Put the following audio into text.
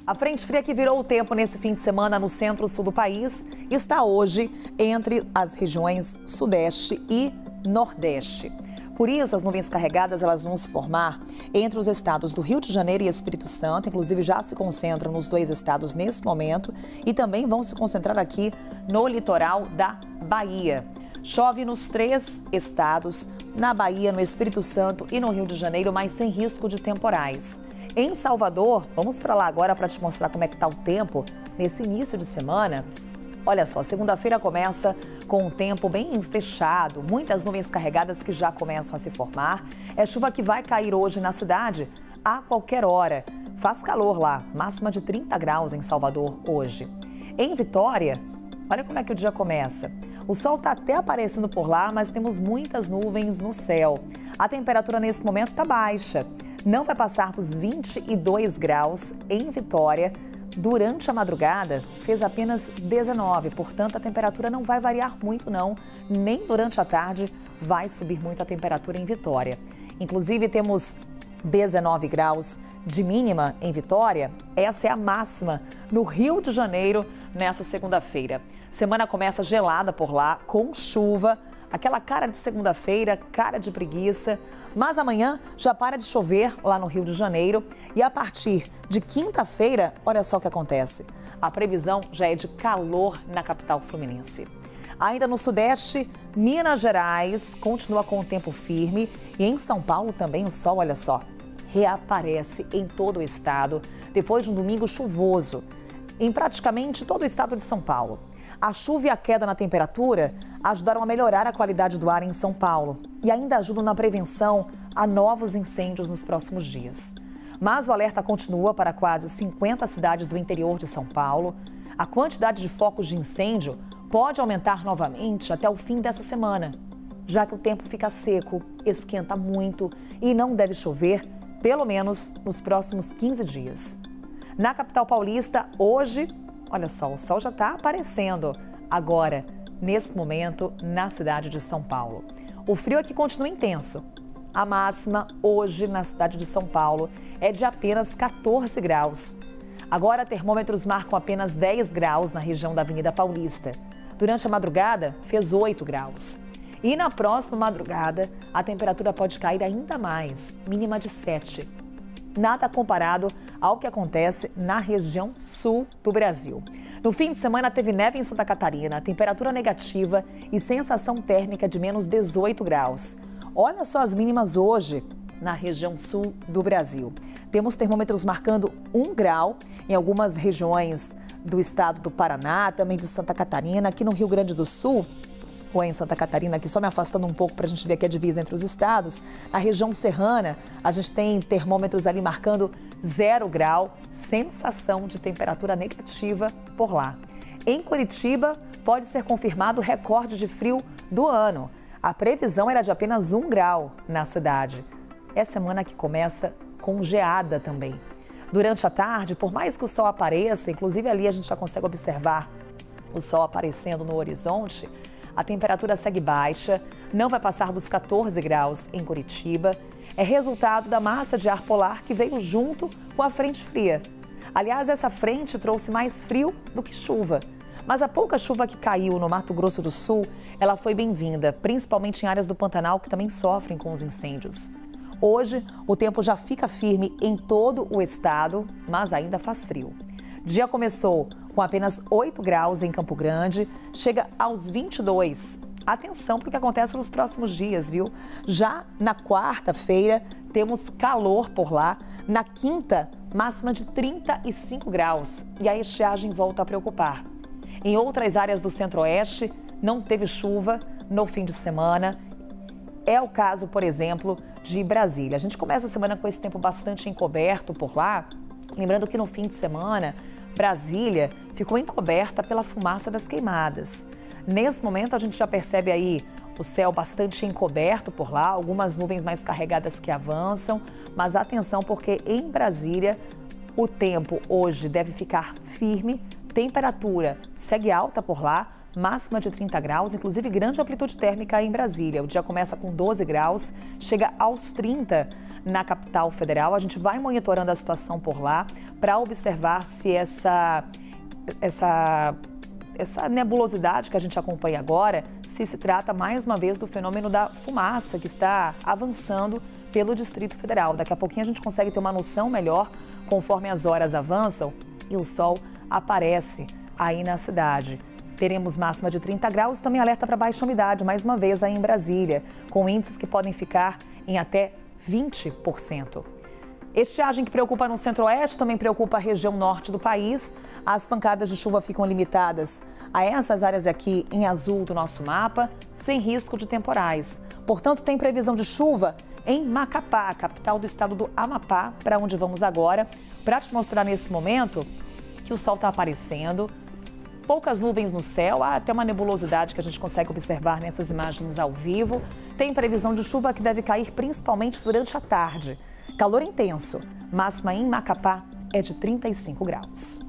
A frente fria que virou o tempo nesse fim de semana no centro-sul do país está hoje entre as regiões sudeste e nordeste. Por isso, as nuvens carregadas elas vão se formar entre os estados do Rio de Janeiro e Espírito Santo, inclusive já se concentram nos dois estados nesse momento e também vão se concentrar aqui no litoral da Bahia. Chove nos 3 estados, na Bahia, no Espírito Santo e no Rio de Janeiro, mas sem risco de temporais. Em Salvador, vamos para lá agora para te mostrar como é que está o tempo nesse início de semana. Olha só, segunda-feira começa com um tempo bem fechado, muitas nuvens carregadas que já começam a se formar. É chuva que vai cair hoje na cidade a qualquer hora. Faz calor lá, máxima de 30 graus em Salvador hoje. Em Vitória, olha como é que o dia começa. O sol está até aparecendo por lá, mas temos muitas nuvens no céu. A temperatura nesse momento está baixa. Não vai passar dos 22 graus em Vitória. Durante a madrugada, fez apenas 19, portanto, a temperatura não vai variar muito não, nem durante a tarde vai subir muito a temperatura em Vitória. Inclusive, temos 19 graus de mínima em Vitória, essa é a máxima no Rio de Janeiro nessa segunda-feira. Semana começa gelada por lá, com chuva, aquela cara de segunda-feira, cara de preguiça. Mas amanhã já para de chover lá no Rio de Janeiro e a partir de quinta-feira, olha só o que acontece. A previsão já é de calor na capital fluminense. Ainda no Sudeste, Minas Gerais continua com o tempo firme e em São Paulo também o sol, olha só, reaparece em todo o estado depois de um domingo chuvoso em praticamente todo o estado de São Paulo. A chuva e a queda na temperatura ajudaram a melhorar a qualidade do ar em São Paulo e ainda ajudam na prevenção a novos incêndios nos próximos dias. Mas o alerta continua para quase 50 cidades do interior de São Paulo. A quantidade de focos de incêndio pode aumentar novamente até o fim dessa semana, já que o tempo fica seco, esquenta muito e não deve chover, pelo menos nos próximos 15 dias. Na capital paulista, hoje, olha só, o sol já está aparecendo agora, nesse momento, na cidade de São Paulo. O frio aqui continua intenso. A máxima hoje na cidade de São Paulo é de apenas 14 graus. Agora, termômetros marcam apenas 10 graus na região da Avenida Paulista. Durante a madrugada, fez 8 graus. E na próxima madrugada, a temperatura pode cair ainda mais, mínima de 7. Nada comparado ao que acontece na região sul do Brasil. No fim de semana teve neve em Santa Catarina, temperatura negativa e sensação térmica de menos 18 graus. Olha só as mínimas hoje na região sul do Brasil. Temos termômetros marcando 1 grau em algumas regiões do estado do Paraná, também de Santa Catarina, aqui no Rio Grande do Sul. Ou em Santa Catarina, aqui só me afastando um pouco para a gente ver aqui a divisa entre os estados. Na região serrana, a gente tem termômetros ali marcando 0 grau, sensação de temperatura negativa por lá. Em Curitiba, pode ser confirmado o recorde de frio do ano. A previsão era de apenas 1 grau na cidade. É semana que começa com geada também. Durante a tarde, por mais que o sol apareça, inclusive ali a gente já consegue observar o sol aparecendo no horizonte, a temperatura segue baixa, não vai passar dos 14 graus em Curitiba. É resultado da massa de ar polar que veio junto com a frente fria. Aliás, essa frente trouxe mais frio do que chuva. Mas a pouca chuva que caiu no Mato Grosso do Sul, ela foi bem-vinda, principalmente em áreas do Pantanal que também sofrem com os incêndios. Hoje, o tempo já fica firme em todo o estado, mas ainda faz frio. O dia começou com apenas 8 graus em Campo Grande, chega aos 22. Atenção para o que acontece nos próximos dias, viu? Já na quarta-feira, temos calor por lá. Na quinta, máxima de 35 graus. E a estiagem volta a preocupar. Em outras áreas do centro-oeste, não teve chuva no fim de semana. É o caso, por exemplo, de Brasília. A gente começa a semana com esse tempo bastante encoberto por lá. Lembrando que no fim de semana, Brasília ficou encoberta pela fumaça das queimadas. Nesse momento, a gente já percebe aí o céu bastante encoberto por lá, algumas nuvens mais carregadas que avançam, mas atenção porque em Brasília o tempo hoje deve ficar firme, temperatura segue alta por lá, máxima de 30 graus, inclusive grande amplitude térmica aí em Brasília. O dia começa com 12 graus, chega aos 30 na capital federal. A gente vai monitorando a situação por lá para observar se essa nebulosidade que a gente acompanha agora, se trata mais uma vez do fenômeno da fumaça que está avançando pelo Distrito Federal. Daqui a pouquinho a gente consegue ter uma noção melhor conforme as horas avançam e o sol aparece aí na cidade. Teremos máxima de 30 graus, também alerta para baixa umidade, mais uma vez aí em Brasília, com índices que podem ficar em até 20%. Estiagem que preocupa no centro-oeste também preocupa a região norte do país. As pancadas de chuva ficam limitadas a essas áreas aqui em azul do nosso mapa, sem risco de temporais. Portanto, tem previsão de chuva em Macapá, capital do estado do Amapá, para onde vamos agora, para te mostrar nesse momento que o sol está aparecendo. Poucas nuvens no céu, há até uma nebulosidade que a gente consegue observar nessas imagens ao vivo. Tem previsão de chuva que deve cair principalmente durante a tarde. Calor intenso, máxima em Macapá é de 35 graus.